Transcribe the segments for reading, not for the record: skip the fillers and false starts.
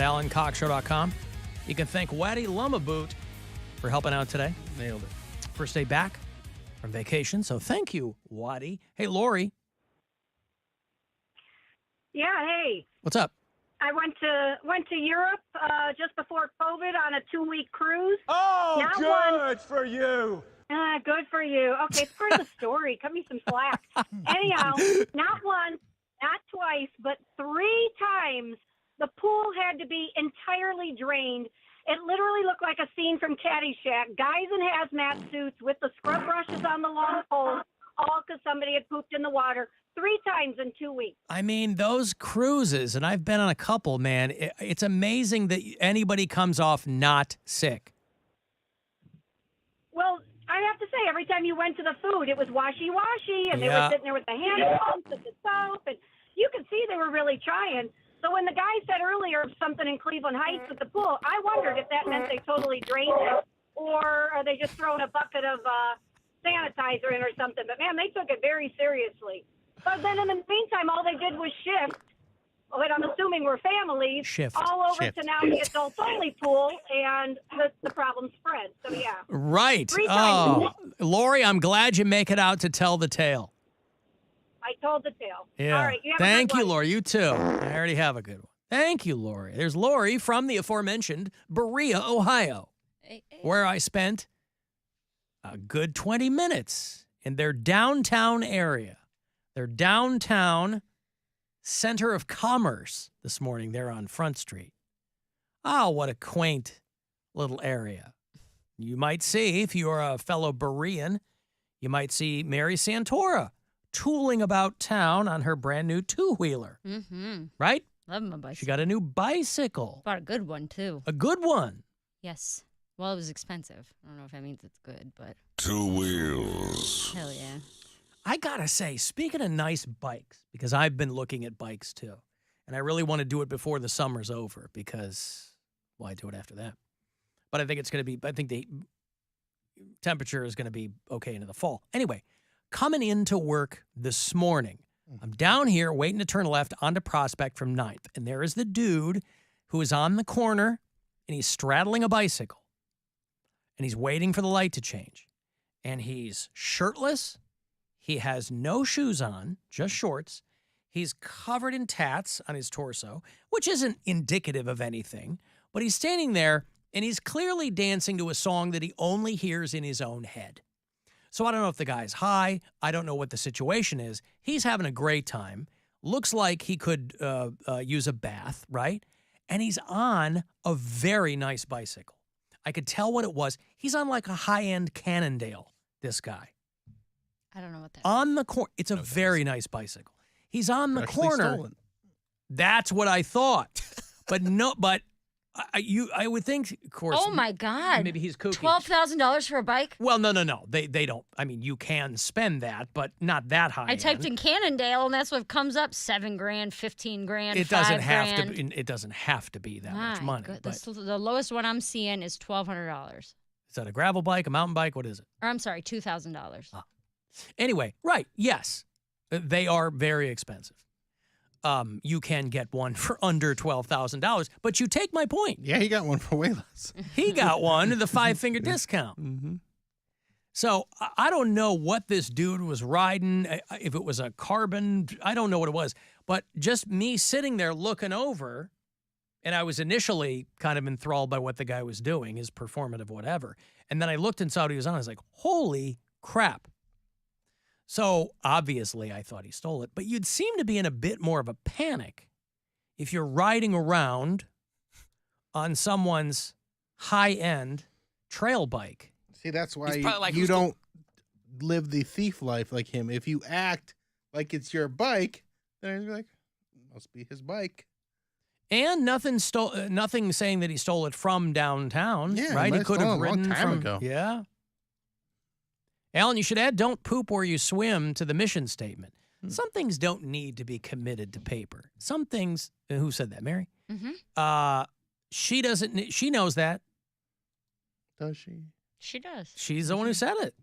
at AlanCoxShow.com. You can thank Waddy Lumaboot for helping out today. Nailed it. First day back from vacation, so thank you, Waddy. Hey, Lori. Yeah, hey. What's up? I went to Europe just before COVID on a 2-week cruise. Oh, Not good for you. Good for you. Okay, it's part of the story. Cut me some slack. Anyhow, not once, not twice, but 3 times the pool had to be entirely drained. It literally looked like a scene from Caddyshack. Guys in hazmat suits with the scrub brushes on the long poles, all because somebody had pooped in the water 3 times in 2 weeks. I mean, those cruises, and I've been on a couple, man, it's amazing that anybody comes off not sick. Well, I have to say, every time you went to the food, it was washy-washy, and they were sitting there with the hand pumps and the soap, and you could see they were really trying. So when the guy said earlier something in Cleveland Heights with the pool, I wondered if that meant they totally drained it, or are they just throwing a bucket of sanitizer in or something. But, man, they took it very seriously. But then in the meantime, all they did was shift, what I'm assuming were families, all over to now the adults-only pool, and the problem spread. So, yeah. Right. 3 times. Oh, Lori, I'm glad you make it out to tell the tale. I told the tale. Yeah. All right. You have a Thank good you, one. Lori. You too. I already have a good one. Thank you, Lori. There's Lori from the aforementioned Berea, Ohio, where I spent a good 20 minutes in their downtown area, their downtown center of commerce this morning there on Front Street. Oh, what a quaint little area. You might see, if you're a fellow Berean, you might see Mary Santora tooling about town on her brand new 2-wheeler. Mm-hmm. Right? Love my bicycle. She got a new bicycle. Bought a good one, too. A good one. Yes. Well, it was expensive. I don't know if that means it's good, but... 2 wheels. Hell yeah. I gotta say, speaking of nice bikes, because I've been looking at bikes too, and I really want to do it before the summer's over because, well, I do it after that. But I think it's going to be, I think the temperature is going to be okay into the fall. Anyway, coming into work this morning, I'm down here waiting to turn left onto Prospect from 9th, and there is the dude who is on the corner, and he's straddling a bicycle, and he's waiting for the light to change, and he's shirtless. He has no shoes on, just shorts. He's covered in tats on his torso, which isn't indicative of anything, but he's standing there, and he's clearly dancing to a song that he only hears in his own head. So I don't know if the guy's high. I don't know what the situation is. He's having a great time. Looks like he could use a bath, right? And he's on a very nice bicycle. I could tell what it was. He's on like a high-end Cannondale, this guy. I don't know what that On the corner. It's a very nice bicycle. He's on the corner. Stolen. That's what I thought. But no, but I would think, of course. Oh, my God. Maybe he's kooky. $12,000 for a bike? Well, no. They don't. I mean, you can spend that, but not that high. I typed in Cannondale, and that's what comes up: $7,000, $15,000, It doesn't have $5,000. to. It doesn't have to be that much My money. good- But the lowest one I'm seeing is $1,200. is that a gravel bike, a mountain bike? What is it? Or I'm sorry, $2,000. Anyway, right? Yes, they are very expensive. You can get one for under $12,000, but you take my point. Yeah, he got one for way less. He got one, the 5-finger discount. Mm-hmm. So I don't know what this dude was riding, if it was a carbon, I don't know what it was. But just me sitting there looking over, and I was initially kind of enthralled by what the guy was doing, his performative whatever. And then I looked and saw what he was on. I was like, holy crap. So obviously I thought he stole it. But you'd seem to be in a bit more of a panic if you're riding around on someone's high-end trail bike. See, that's why He's probably like, you who's don't live the thief life like him. If you act like it's your bike, then you're like, must be his bike. And nothing saying that he stole it from downtown, Yeah, right? might He have could have stolen a long ridden time from ago. Yeah. Alan, you should add "don't poop where you swim" to the mission statement. Some things don't need to be committed to paper. Some things. Who said that, Mary? Mm-hmm. She doesn't. She knows that. Does she? She does. She's the one who said it.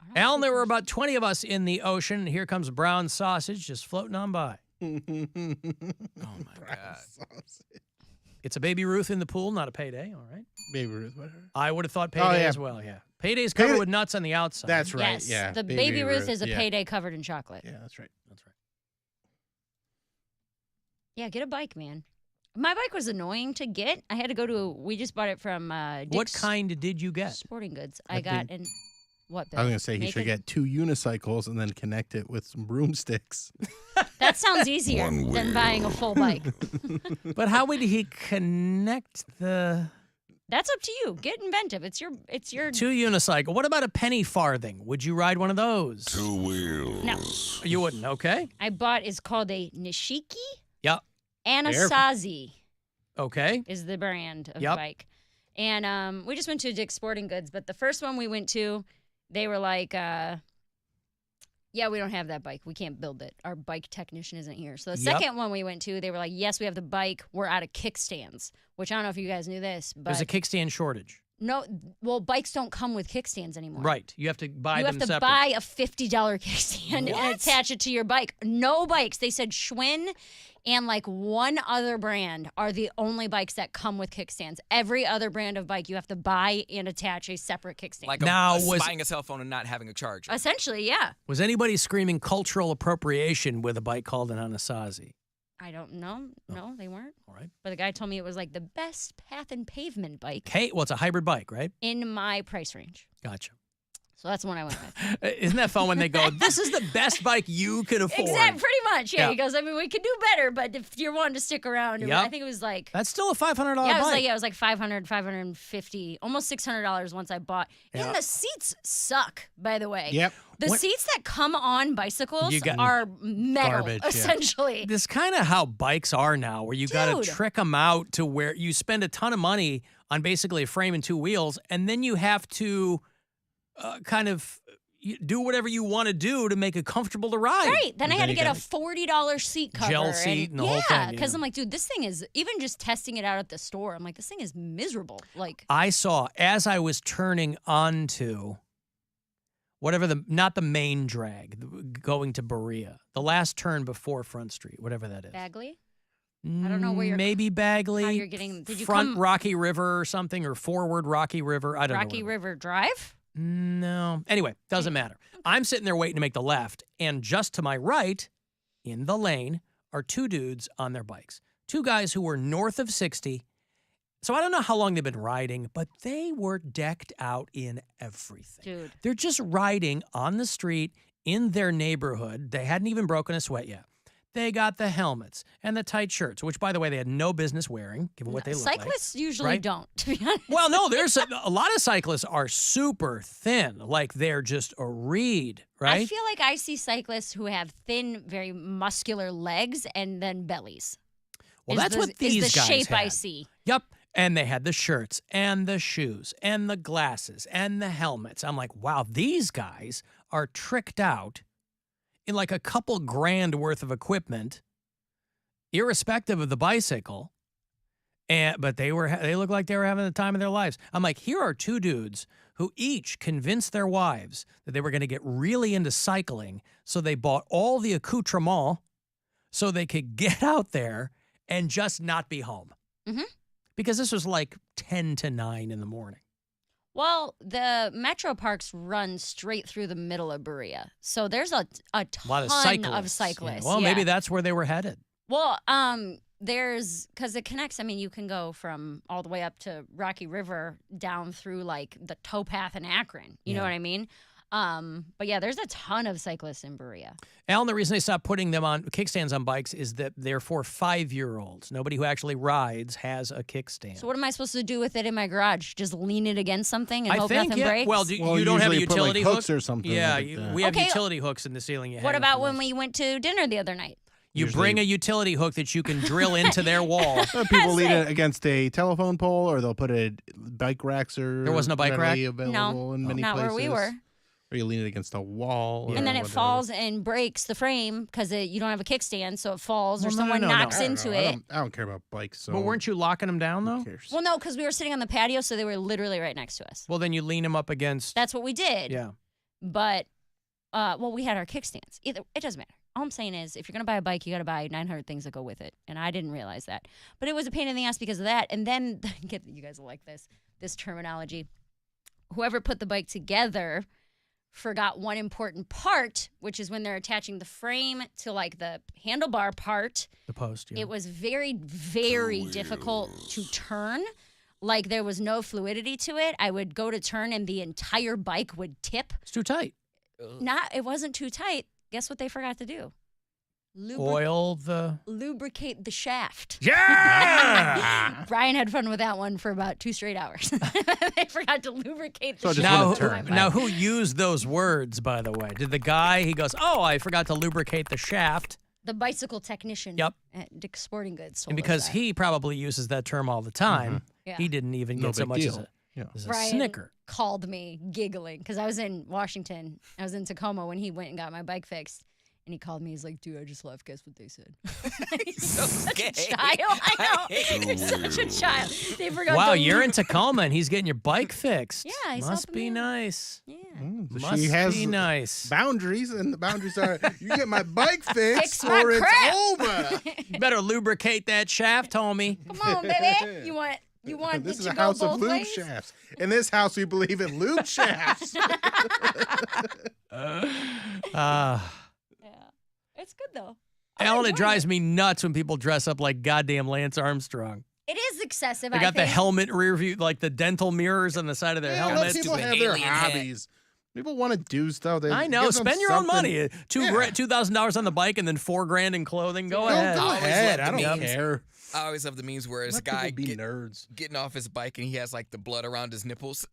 I don't Alan, think there were there's- about 20 of us in the ocean, and here comes brown sausage just floating on by. Oh my God. Sauce. It's a Baby Ruth in the pool, not a Payday. All right. Baby Ruth, whatever. I would have thought Payday yeah. as well, yeah. Payday's covered Payday- with nuts on the outside. That's right. Yes. Yeah. The Baby Ruth is a yeah. Payday covered in chocolate. Yeah, that's right. That's right. Yeah, get a bike, man. My bike was annoying to get. I had to go to. We just bought it from What Dick's kind did you get? Sporting Goods. I I got think- an. What? Bill? I was going to say he Make should it- get 2 unicycles and then connect it with some broomsticks. That sounds easier One than wheel. buying a full bike. But how would he connect the That's up to you. Get inventive. It's your. 2 unicycle? What about a penny farthing? Would you ride one of those? 2 wheels. You wouldn't, okay. I bought is called a Nishiki. Yep. Anasazi Okay. is the brand of Yep. bike. And we just went to Dick's Sporting Goods, but the first one we went to, they were like, yeah, we don't have that bike. We can't build it. Our bike technician isn't here. So the Yep. second one we went to, they were like, yes, we have the bike. We're out of kickstands, which I don't know if you guys knew this, but There's a kickstand shortage. no, well, bikes don't come with kickstands anymore. Right. You have to buy You them have to separate. buy a $50 kickstand What? and attach it to your bike. No bikes. They said Schwinn and like one other brand are the only bikes that come with kickstands. Every other brand of bike, you have to buy and attach a separate kickstand. Like Now was- buying a cell phone and not having a charger. Essentially, yeah. Was anybody screaming cultural appropriation with a bike called an Anasazi? I don't know. No, they weren't. All right. But the guy told me it was like the best path and pavement bike Hey, well, it's a hybrid bike, right? in my price range. Gotcha. So that's the one I went with. Isn't that fun when they go, this is the best bike you could afford? Exactly, pretty much. Yeah. Yeah. He goes, I mean, we could do better, but if you're wanting to stick around, Yep. I think it was like That's still a $500 yeah, bike. it was like $500, $550, almost $600 once I bought. Yeah. And the seats suck, by the way. Yep. The What- seats that come on bicycles You got- are metal, Garbage, yeah. essentially. This kind of how bikes are now, where you got to Dude. trick them out to where you spend a ton of money on basically a frame and 2 wheels, and then you have to kind of do whatever you want to do to make it comfortable to ride. Right. Then I And had then to you get a $40 seat cover. Gel seat and the whole yeah, thing, because yeah. I'm like, dude, this thing is, even just testing it out at the store, I'm like, this thing is miserable. Like, I saw as I was turning onto whatever not the main drag, going to Berea, the last turn before Front Street, whatever that is. Bagley? I don't know where you're- Maybe Bagley. how you're getting- did you front come- Rocky River or something, or forward Rocky River. I don't know. Rocky whatever. River Drive? No. Anyway, doesn't matter. I'm sitting there waiting to make the left, and just to my right, in the lane, are 2 dudes on their bikes. 2 guys who were north of 60. So I don't know how long they've been riding, but they were decked out in everything. Dude. They're just riding on the street in their neighborhood. They hadn't even broken a sweat yet. They got the helmets and the tight shirts, which, by the way, they had no business wearing, given what they look like. Cyclists usually right? don't, to be honest. Well, no, there's a lot of cyclists are super thin, like they're just a reed, right? I feel like I see cyclists who have thin, very muscular legs and then bellies. Well, Is that's the- what these is the guys shape I had. see. Yep. And they had the shirts and the shoes and the glasses and the helmets. I'm like, wow, these guys are tricked out in like a couple grand worth of equipment, irrespective of the bicycle. But they looked like they were having the time of their lives. I'm like, here are 2 dudes who each convinced their wives that they were going to get really into cycling, so they bought all the accoutrement so they could get out there and just not be home. Mhm. Because this was like 10 to 9 in the morning. Well, the metro parks run straight through the middle of Berea. So there's a ton A lot of of cyclists. cyclists. Yeah. Well, yeah. maybe that's where they were headed. Well, there's, because it connects, I mean, you can go from all the way up to Rocky River down through like the towpath in Akron. You know Yeah. what I mean? But yeah, there's a ton of cyclists in Berea. Alan, the reason they stopped putting them on kickstands on bikes is that they're for 5-year-olds. Nobody who actually rides has a kickstand. So what am I supposed to do with it in my garage? Just lean it against something and I hope think, nothing yeah. breaks? Well, you don't have a usually put, utility like, hook? hooks or something. Yeah, like that. we have Okay. utility hooks in the ceiling. You what hang about from when those. we went to dinner the other night? You Usually- bring a utility hook that you can drill into their wall. People lean it. it against a telephone pole, or they'll put a bike racks or There wasn't a bike rack? available in many Not places. where we were. Or you lean it against a wall. or And then it whatever. falls and breaks the frame because you don't have a kickstand, so it falls or Well, no, someone no, no, knocks I don't into know. it. I don't care about bikes. So But weren't you locking them down, who though? cares? Well, no, because we were sitting on the patio, so they were literally right next to us. Well, then you lean them up against. That's what we did. Yeah. But, well, we had our kickstands. Either it doesn't matter. all I'm saying is, if you're gonna buy a bike, you gotta buy 900 things that go with it, and I didn't realize that. But it was a pain in the ass because of that. And then you guys will like this terminology. Whoever put the bike together forgot one important part, which is when they're attaching the frame to like the handlebar part. The post, yeah. It was very, very difficult to turn. Like there was no fluidity to it. I would go to turn and the entire bike would tip. It's too tight. It wasn't too tight. Guess what they forgot to do? Lubricate the shaft. Yeah! Brian had fun with that one for about 2 straight hours. They forgot to lubricate the So shaft. Now, who used those words, by the way? Did the guy, he goes, oh, I forgot to lubricate the shaft. The bicycle technician Yep. at Dick's Sporting Goods. And because he probably uses that term all the time, Yeah. he didn't even No get so big much deal. as a Brian snicker. called me giggling because I was in Washington. I was in Tacoma when he went and got my bike fixed. And he called me. He's like, dude, I just left. Guess what they said? He's such a child. I know. He's such a child. They forgot Wow, to you're in Tacoma and he's getting your bike fixed. Yeah, he's Must helping be me out. nice. Yeah. Must She has be nice. boundaries, and the boundaries are you get my bike fixed Fix my or crap. it's over. You better lubricate that shaft, homie. Come on, baby. You want This it is to a go house of both lube ways? shafts. In this house, we believe in lube shafts. Yeah. It's good though. Alan, it drives me nuts when people dress up like goddamn Lance Armstrong. It is excessive. They I got the think. helmet rear view, like the dental mirrors on the side of their Yeah, let helmets. people Stupid have their alien head. hobbies. People want to do stuff. I know. Give them Spend your own something. money. $2,000 on the bike and then $4,000 in clothing. Go Go ahead. Go always ahead. love I the don't memes. care. I always love the memes where it's a Let guy people be nerds. getting off his bike and he has like the blood around his nipples.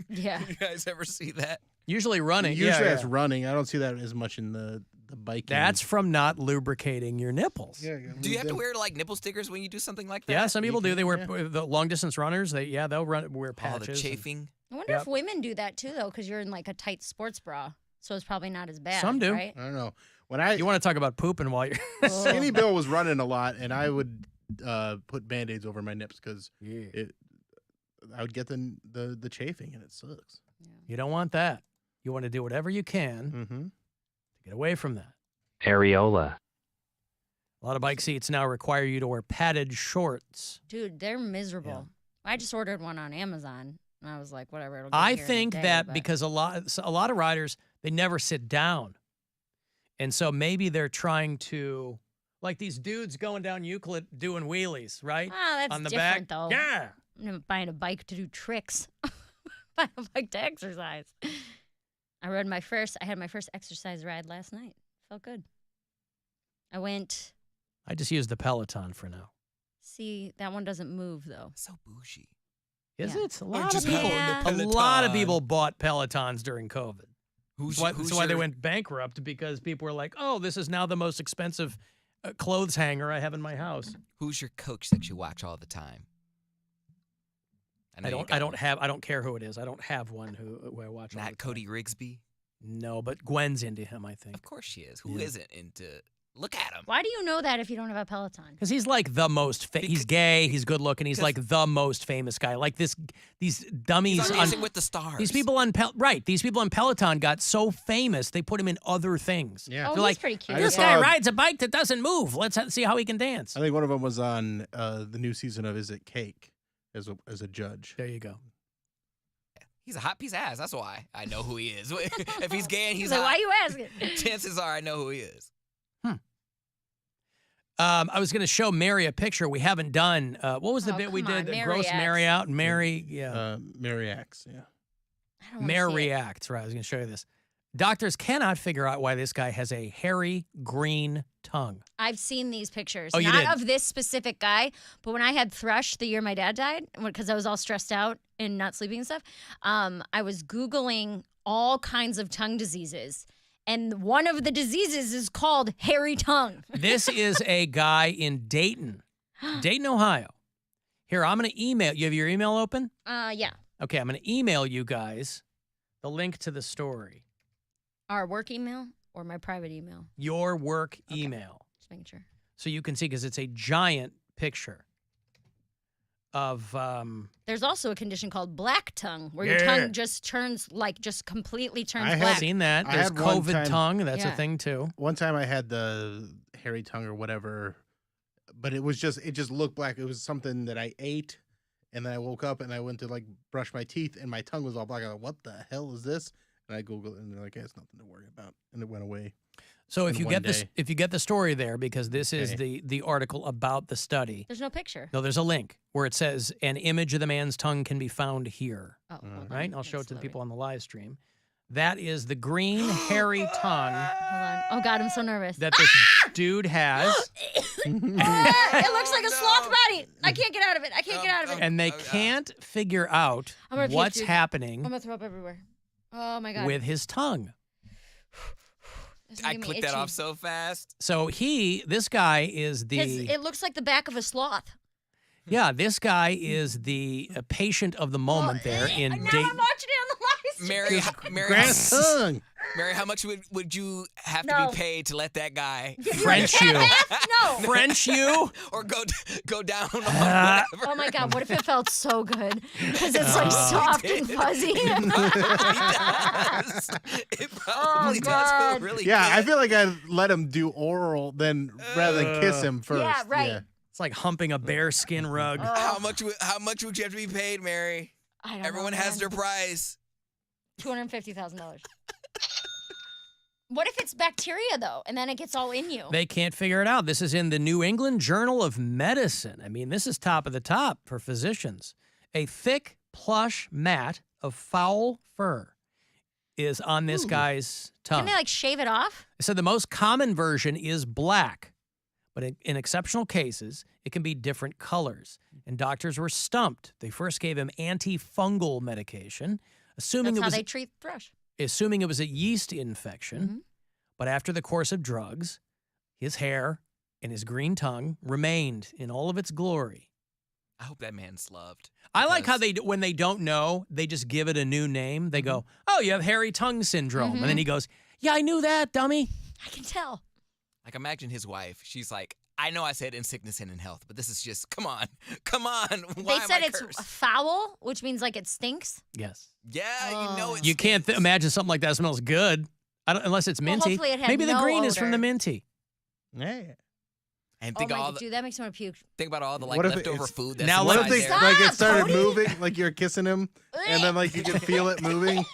Yeah. You guys ever see that? Usually running. Usually yeah, that's yeah. running. I don't see that as much in the biking. That's from not lubricating your nipples. Yeah. Do you have to wear like nipple stickers when you do something like that? Yeah, some people do. They wear Yeah. the long distance runners. They'll wear Oh, patches. the and- chafing. I wonder if women do that too, though, because you're in like a tight sports bra, so it's probably not as bad. Some do. Right? I don't know. When I You want to talk about pooping while you're Skinny Bill was running a lot, and I would put Band-Aids over my nips because I would get the chafing, and it sucks. You don't want that. You want to do whatever you can Mm-hmm. to get away from that. Areola. A lot of bike seats now require you to wear padded shorts. Dude, they're miserable. I just ordered one on Amazon, and I was like, whatever. It'll get I here in a think day, that but- because a lot of riders, they never sit down. And so maybe they're trying to, like these dudes going down Euclid doing wheelies, right? that's On the different back. though. Yeah. I'm not buying a bike to do tricks. Buying a bike to exercise. I had my first exercise ride last night. Felt good. I just use the Peloton for now. See, that one doesn't move though. So bougie. Is Yeah. it? A Or lot, of just people, Yeah. going to a lot of Peloton. people bought Pelotons during COVID. Who's That's why they went bankrupt, because people were like, oh, this is now the most expensive clothes hanger I have in my house. Who's your coach that you watch all the time? know you got one. I don't care who it is. I don't have one who I watch all the Not time. Cody Rigsby. No, but Gwen's into him, I think. Of course she is. Who Yeah. not into? Look at him. Why do you know that if you don't have a Peloton? Because he's like the most, he's gay, he's good looking, he's like the most famous guy. Like these dummies He's on on, Dancing with the Stars. these people on these people on Peloton got so famous, they put him in other things. Yeah. Oh, They're he's like, pretty cute. I this just guy saw- rides a bike that doesn't move. Let's see how he can dance. I think one of them was on the new season of Is It Cake as a judge. There you go. He's a hot piece of ass. That's why I know who he is. If he's gay and he's like, hot, why you asking? chances are I know who he is. I was going to show Mary a picture we haven't done. What was the Oh, bit we come on, did? Mary Gross X. Mary out. Mary, yeah. Mary X, yeah. I don't wanna Mary see it. reacts. Right. I was going to show you this. Doctors cannot figure out why this guy has a hairy green tongue. I've seen these pictures. Oh, you Not did? of this specific guy, but when I had thrush the year my dad died, because I was all stressed out and not sleeping and stuff, I was Googling all kinds of tongue diseases. And one of the diseases is called hairy tongue. This is a guy in Dayton, Ohio. Here, I'm going to email. You have your email open? Yeah. Okay, I'm going to email you guys the link to the story. Our work email or my private email? Your work email. Just making sure. So you can see, because it's a giant picture of There's also a condition called black tongue, where your tongue just turns just completely turns I black. I've seen that. I There's had one COVID time- tongue. That's a Yeah. thing too. One time I had the hairy tongue or whatever, but it just looked black. It was something that I ate, and then I woke up and I went to like brush my teeth, and my tongue was all black. I was like, what the hell is this? And I Googled it, and they're like, hey, it's nothing to worry about, and it went away. So if in you one get this, day. if you get the story there, because this is Okay. the article about the study. There's no picture. No, there's a link where it says an image of the man's tongue can be found here. Oh, hold on. Right? I'll show it It's to the loading. people on the live stream. That is the green hairy tongue Hold on. Oh God, I'm so nervous. that this dude has, It looks like a sloth body. I can't get out of it. I can't get out of it. and they can't figure out I'm gonna puke, what's dude. I'm happening gonna throw up everywhere. Oh my God. with his tongue. This is I making me clicked that itchy. off so fast. So this guy is It looks like the back of a sloth. this guy is the patient of the moment there in Now Dayton. I'm watching it on the live stream. Mary, Grant's tongue. Mary, how much would you have to No. be paid to let that guy French you. No. French you? or go down on Ah. whatever? Oh my God, what if it felt so good? Because it's like soft and fuzzy. It probably does God. feel really Yeah, I good. feel like I'd let him do oral rather than kiss him first. Yeah, right. It's like humping a bear skin rug. How much would you have to be paid, Mary? I don't Everyone know, has man. their price. $250,000. What if it's bacteria though, and then it gets all in you? They can't figure it out. This is in the New England Journal of Medicine. I mean, this is top of the top for physicians. A thick plush mat of foul fur is on this guy's tongue. Can they like shave it off? So the most common version is black, but in exceptional cases, it can be different colors. And doctors were stumped. They first gave him antifungal medication, assuming That's how it they was treat thrush. a yeast infection. Mhm. But after the course of drugs, his hair and his green tongue remained in all of its glory. I hope that man's loved. I like how because- when they don't know, they just give it a new name. They go, "Oh, you have hairy tongue syndrome," and then he goes, "Yeah, I knew that, dummy." I can tell. Like, imagine his wife. She's like, I know I said in sickness and in health, but this is just, come on. Why They am said I it's cursed? foul, which means like it stinks. Yes. Yeah, you know it You can't stinks. imagine something like that smells good. Unless it's Well, minty. hopefully it had Maybe the no green is from the odor. minty. Yeah. And Oh think my all God, the, dude, that makes me want to puke. think about all the like What if leftover it's- food that's Now, What inside if they there. like it Stop, started Cody. moving, like you're kissing him, and then like you can feel it moving, like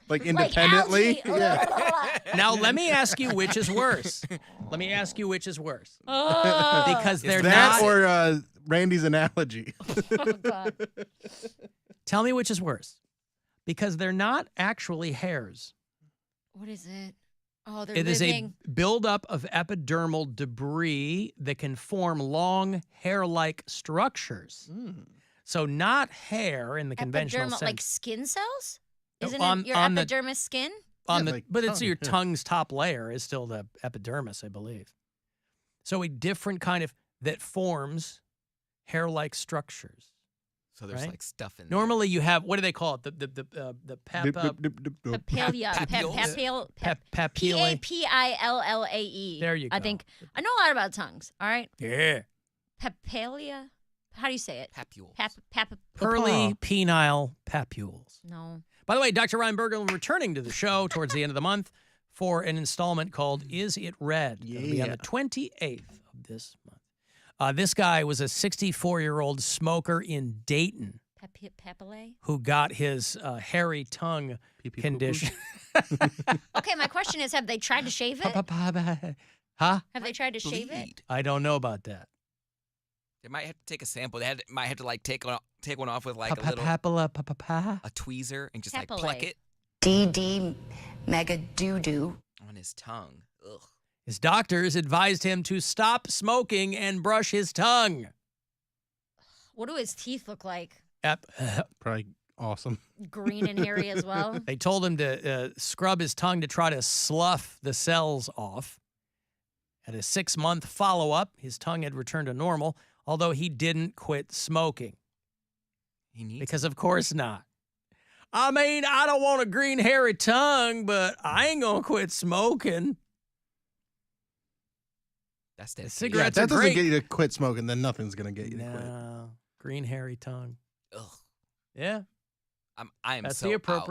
Like independently? algae. Yeah. Now, let me ask you which is worse. Let me ask you which is worse. Oh, Because they're That not. or Randy's analogy. oh God. Tell me which is worse. Because they're not actually hairs. What is it? Oh, they're It is living. a buildup of epidermal debris that can form long hair-like structures. So not hair in the conventional Epidermal, sense. like skin cells? No, Isn't on- it your on the- epidermis skin? on Yeah, the, like but it's tongue, your yeah. tongue's top layer is still the epidermis, I believe. So a different kind of that forms hair-like structures. So there's right? like stuff in there. Normally, you have, what do they call it? The Papillae. Papules? papillae. Papillae. There you I go. think I know a lot about tongues. All right. Yeah. Papillae. How do you say it? Papules. Pearly penile papules. No. By the way, Dr. Ryan Bergel returning to the show towards the end of the month for an installment called Is It Red? It'll be on Yeah. the 28th of this month. This guy was a 64-year-old smoker in Dayton Papillae. who got his hairy tongue Pee-pee condition. Okay, my question is, have they tried to shave it? Huh? Have they tried to shave it? Bleed. I don't know about that. They might have to take a sample. Might have to like take one off with like a little Papilla. a tweezer and just like pluck Papillae. it DD mega doo doo. on his tongue. Ugh. His doctors advised him to stop smoking and brush his tongue. What do his teeth look like? Probably awesome. Green and hairy as well. They told him to scrub his tongue to try to slough the cells off. At a 6-month follow-up, his tongue had returned to normal, although he didn't quit smoking. He needs Because of course not. I mean, I don't want a green hairy tongue, but I ain't gonna quit smoking. that's that. Cigarette- Yeah, Cigarettes if that are doesn't great. get you to quit smoking, then nothing's gonna get you to quit. No. Green hairy tongue. Ugh. Yeah, I'm that's so the out. appropriate